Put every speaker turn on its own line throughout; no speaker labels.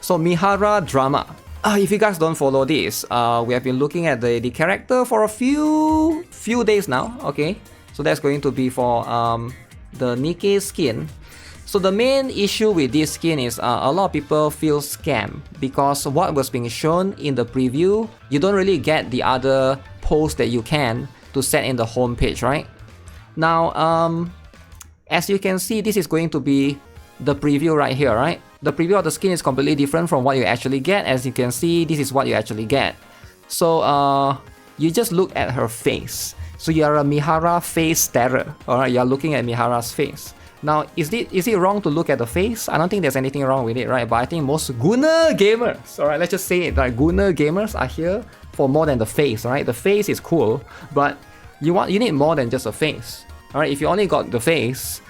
So Mihara drama. If you guys don't follow this, we have been looking at the character for a few days now. Okay, so that's going to be for the Nikke skin. So the main issue with this skin is a lot of people feel scammed because what was being shown in the preview, you don't really get the other pose that you can to set in the home page, right? Now, as you can see, this is going to be the preview right here, right? The preview of the skin is completely different from what you actually get. As you can see, this is what you actually get. So you just look at her face. So you are a Mihara face starer, alright? You are looking at Mihara's face. Now, is it wrong to look at the face? I don't think there's anything wrong with it, right? But I think most Gunner gamers, alright, let's just say it, like Gunner gamers are here for more than the face, right? The face is cool, but you need more than just a face, alright? If you only got the face,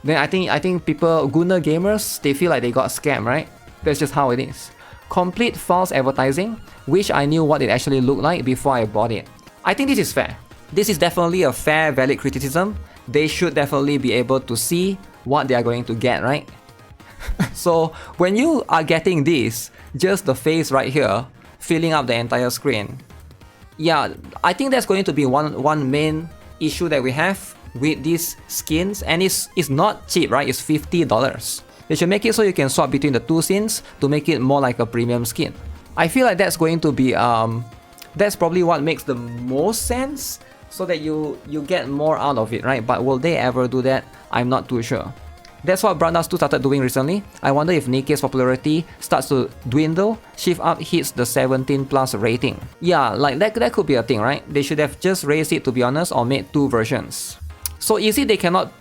then I think people, Gunner gamers, they feel like they got scammed, right? That's just how it is. Complete false advertising. Wish I knew what it actually looked like before I bought it. I think this is fair. This is definitely a fair, valid criticism. They should definitely be able to see what they are going to get, right? So when you are getting this, just the face right here, filling up the entire screen, yeah, I think that's going to be one main issue that we have with these skins, and it's not cheap, right? It's $50. They should make it so you can swap between the two skins to make it more like a premium skin. I feel like that's going to be that's probably what makes the most sense, so that you get more out of it, right? But will they ever do that? I'm not too sure. That's what Brandas 2 started doing recently. I wonder if Nikke's popularity starts to dwindle, Shift Up hits the 17+ rating. Yeah, like that could be a thing, right? They should have just raised it, to be honest, or made 2 versions. So is it they cannot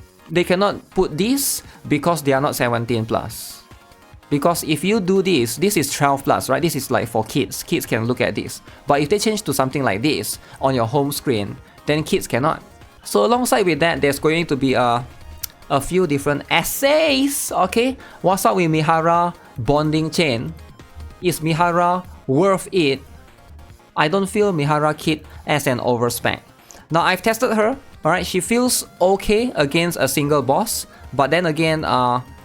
put this because they are not 17+? Because if you do this is 12+, right? This is like for kids. Kids can look at this. But if they change to something like this on your home screen, then kids cannot. So alongside with that, there's going to be a few different essays. Okay, what's up with Mihara bonding chain? Is Mihara worth it? I don't feel Mihara kit as an overspec. Now I've tested her. Alright, she feels okay against a single boss, but then again,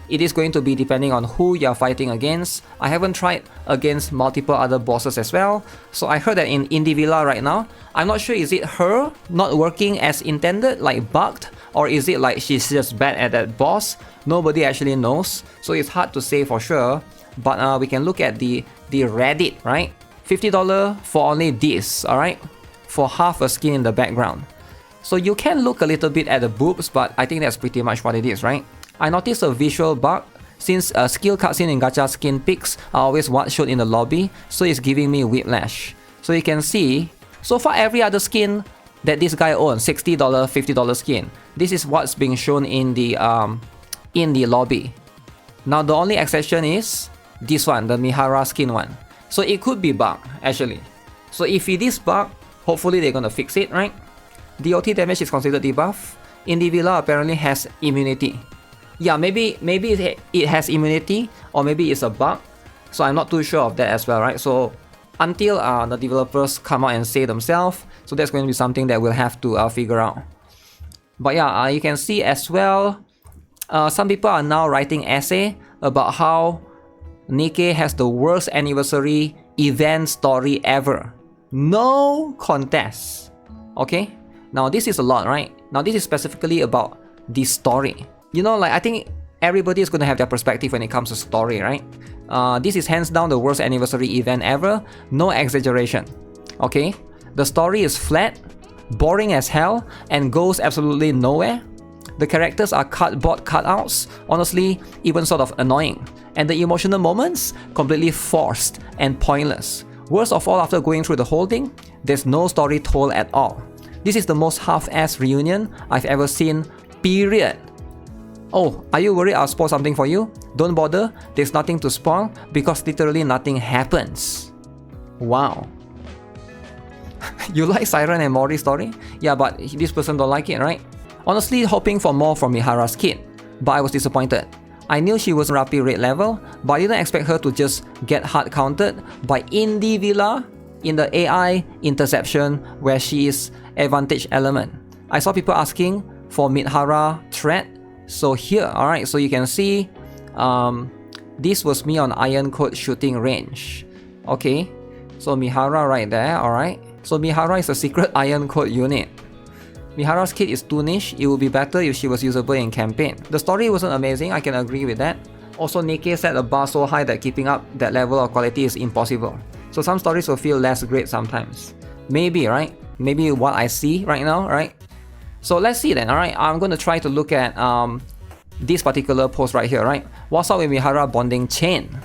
it is going to be depending on who you're fighting against. I haven't tried against multiple other bosses as well. So I heard that in Indie Villa right now, I'm not sure, is it her not working as intended, like bugged, or is it like she's just bad at that boss? Nobody actually knows, so it's hard to say for sure. But we can look at the Reddit, right? $50 for only this, alright? For half a skin in the background. So you can look a little bit at the boobs, but I think that's pretty much what it is, right? I noticed a visual bug. Since a skill cutscene in gacha skin pics are always what showed in the lobby, so it's giving me whiplash. So you can see, so far every other skin that this guy owns, $60, $50 skin, this is what's being shown in the lobby. Now the only exception is this one, the Mihara skin one. So it could be bug actually. So if it is bug, hopefully they're gonna fix it, right? DOT damage is considered debuff. Indie Villa apparently has immunity. Yeah, maybe it has immunity, or maybe it's a bug. So I'm not too sure of that as well, right? So until the developers come out and say themselves, so that's going to be something that we'll have to figure out. But yeah, you can see as well, some people are now writing essay about how Nikke has the worst anniversary event story ever. No contest. Okay? Now this is a lot, right? Now this is specifically about the story. You know, like I think everybody is going to have their perspective when it comes to story, right? This is hands down the worst anniversary event ever. No exaggeration. Okay? The story is flat, boring as hell, and goes absolutely nowhere. The characters are cardboard cutouts, honestly, even sort of annoying. And the emotional moments, completely forced and pointless. Worst of all, after going through the whole thing, there's no story told at all. This is the most half-assed reunion I've ever seen, period. Oh, are you worried I'll spoil something for you? Don't bother, there's nothing to spoil because literally nothing happens. Wow. You like Siren and Mori's story? Yeah, but this person don't like it, right? Honestly, hoping for more from Mihara's kid, but I was disappointed. I knew she was Rapi rate level, but I didn't expect her to just get hard counted by Indie Villa in the AI interception where she is advantage element. I saw people asking for Mihara threat, so here, alright, so you can see This was me on Iron Code shooting range. Okay, so Mihara right there, alright. So Mihara is a secret Iron Code unit. Mihara's kit is too niche, it would be better if she was usable in campaign. The story wasn't amazing, I can agree with that. Also, Nikke set a bar so high that keeping up that level of quality is impossible. So some stories will feel less great sometimes. Maybe, right? Maybe what I see right now, right? So let's see then, alright? I'm going to try to look at this particular post right here, right? What's up with Mihara bonding chain?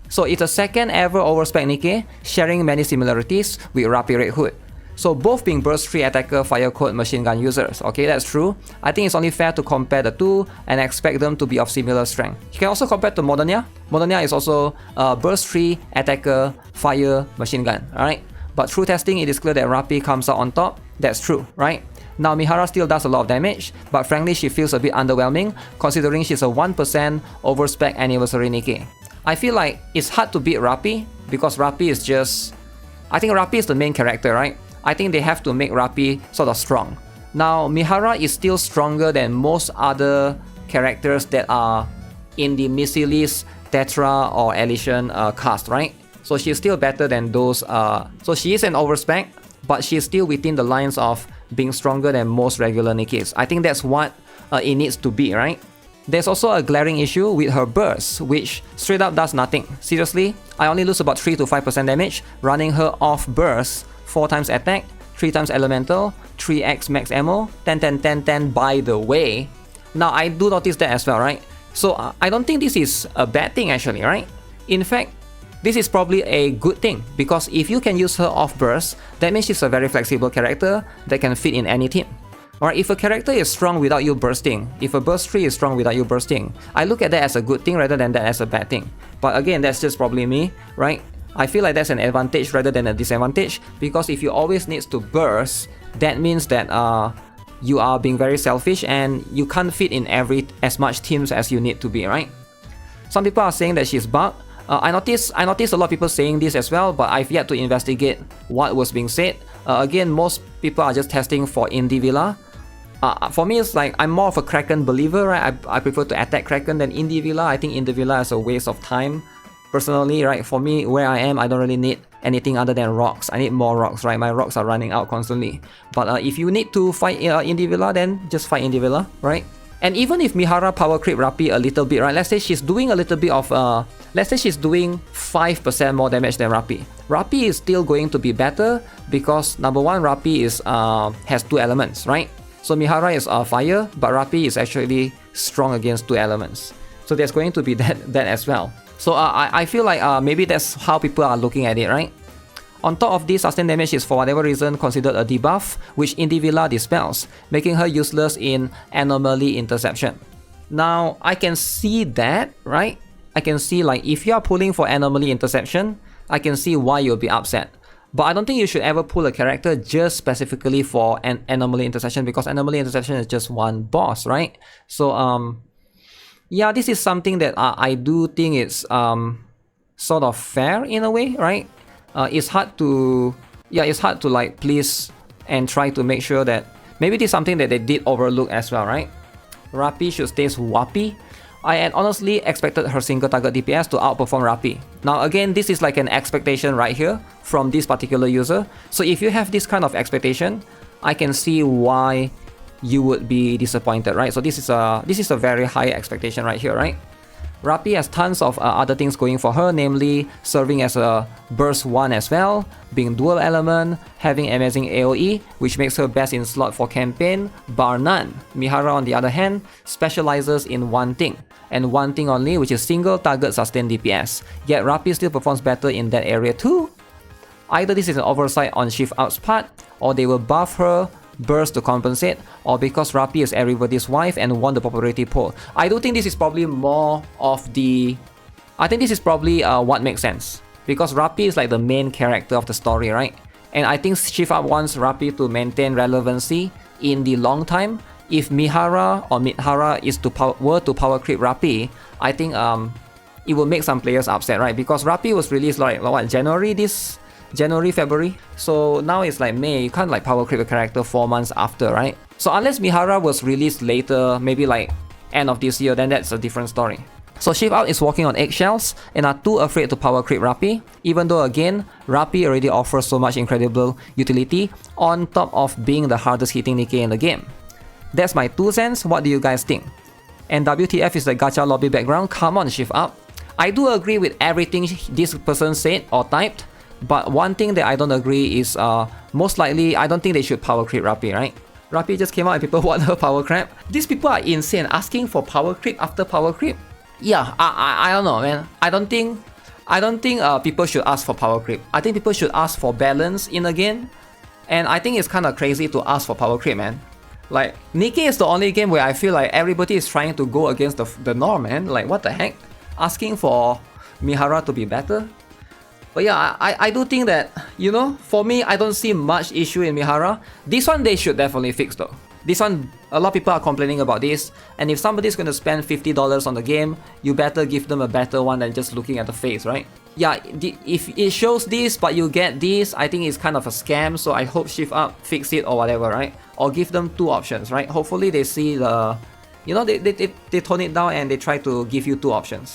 So it's a second ever overspec Nikke, sharing many similarities with Rapi Red Hood. So both being burst 3 attacker fire code machine gun users. Okay, that's true. I think it's only fair to compare the two and expect them to be of similar strength. You can also compare to Modernia. Modernia is also burst 3 attacker fire machine gun. Alright, but through testing it is clear that Rapi comes out on top. That's true, right? Now Mihara still does a lot of damage, but frankly she feels a bit underwhelming considering she's a 1% overspec anniversary Nikke. I feel like it's hard to beat Rapi because Rapi is just... I think Rapi is the main character, right? I think they have to make Rapi sort of strong. Now, Mihara is still stronger than most other characters that are in the Missilis, Tetra or Elysian cast, right? So she's still better than those. So she is an overspec, but she's still within the lines of being stronger than most regular Nikkes. I think that's what it needs to be, right? There's also a glaring issue with her burst, which straight up does nothing. Seriously, I only lose about 3 to 5% damage running her off burst. 4 times attack, 3 times elemental, 3x max ammo, 10, 10, 10, 10 by the way. Now I do notice that as well, right? So I don't think this is a bad thing actually, right? In fact, this is probably a good thing because if you can use her off burst, that means she's a very flexible character that can fit in any team. Or if a character is strong without you bursting, if a burst tree is strong without you bursting, I look at that as a good thing rather than that as a bad thing. But again, that's just probably me, right? I feel like that's an advantage rather than a disadvantage because if you always need to burst, that means that you are being very selfish and you can't fit in as much teams as you need to be, right? Some people are saying that she's bugged. I noticed a lot of people saying this as well, but I've yet to investigate what was being said. Again, most people are just testing for Indie Villa. For me, it's like I'm more of a Kraken believer, right? I prefer to attack Kraken than Indie Villa. I think Indie Villa is a waste of time. Personally, right, for me, where I am, I don't really need anything other than rocks. I need more rocks, right? My rocks are running out constantly. But if you need to fight Indie Villa, then just fight Indie Villa, right? And even if Mihara power creep Rapi a little bit, right? Let's say she's doing a little bit of, let's say she's doing 5% more damage than Rapi. Rapi is still going to be better because number one, Rapi is has 2 elements, right? So Mihara is fire, but Rapi is actually strong against 2 elements. So there's going to be that as well. So I feel like maybe that's how people are looking at it, right? On top of this, sustained damage is for whatever reason considered a debuff, which Indie Villa dispels, making her useless in anomaly interception. Now, I can see that, right? I can see like if you are pulling for anomaly interception, I can see why you'll be upset. But I don't think you should ever pull a character just specifically for an anomaly interception because anomaly interception is just one boss, right? So yeah, this is something that I do think it's sort of fair in a way, right? It's hard to like please and try to make sure that maybe this is something that they did overlook as well, right? Rapi should stay Wapi. I had honestly expected her single target DPS to outperform Rapi. Now again, this is like an expectation right here from this particular user. So if you have this kind of expectation, I can see why you would be disappointed, right? So this is a very high expectation right here, right? Rapi has tons of other things going for her, namely serving as a burst 1 as well, being dual element, having amazing AoE, which makes her best in slot for campaign, bar none. Mihara on the other hand, specializes in one thing, and one thing only, which is single target sustained DPS. Yet Rapi still performs better in that area too. Either this is an oversight on Shift Out's part, or they will buff her burst to compensate, or because Rapi is everybody's wife and won the popularity poll. I do think this is probably more of the... I think this is probably what makes sense. Because Rapi is like the main character of the story, right? And I think Shift Up wants Rapi to maintain relevancy in the long time. If Mihara or Mihara is to power creep Rapi, I think it will make some players upset, right? Because Rapi was released like what, January, February. So now it's like May, you can't like power creep a character 4 months after, right? So unless Mihara was released later, maybe like end of this year, then that's a different story. So Shift Up is walking on eggshells and are too afraid to power creep Rapi, even though again, Rapi already offers so much incredible utility on top of being the hardest hitting Nikke in the game. That's my 2 cents, what do you guys think? And WTF is the gacha lobby background, come on Shift Up. I do agree with everything this person said or typed, but one thing that I don't agree is most likely I don't think they should power creep Rapi, right? Rapi just came out and people want her power creep. These people are insane, asking for power creep after power creep. Yeah, I don't know, man. I don't think people should ask for power creep. I think people should ask for balance in a game. And I think it's kind of crazy to ask for power creep, man. Like, Nikke is the only game where I feel like everybody is trying to go against the norm, man. Like, what the heck? Asking for Mihara to be better? But yeah, I do think that, you know, for me, I don't see much issue in Mihara. This one they should definitely fix though. This one, a lot of people are complaining about this, and if somebody's going to spend $50 on the game, you better give them a better one than just looking at the face, right? Yeah, if it shows this but you get this, I think it's kind of a scam, so I hope Shift Up fix it or whatever, right? Or give them 2 options, right? Hopefully they see the, you know, they tone it down and they try to give you 2 options.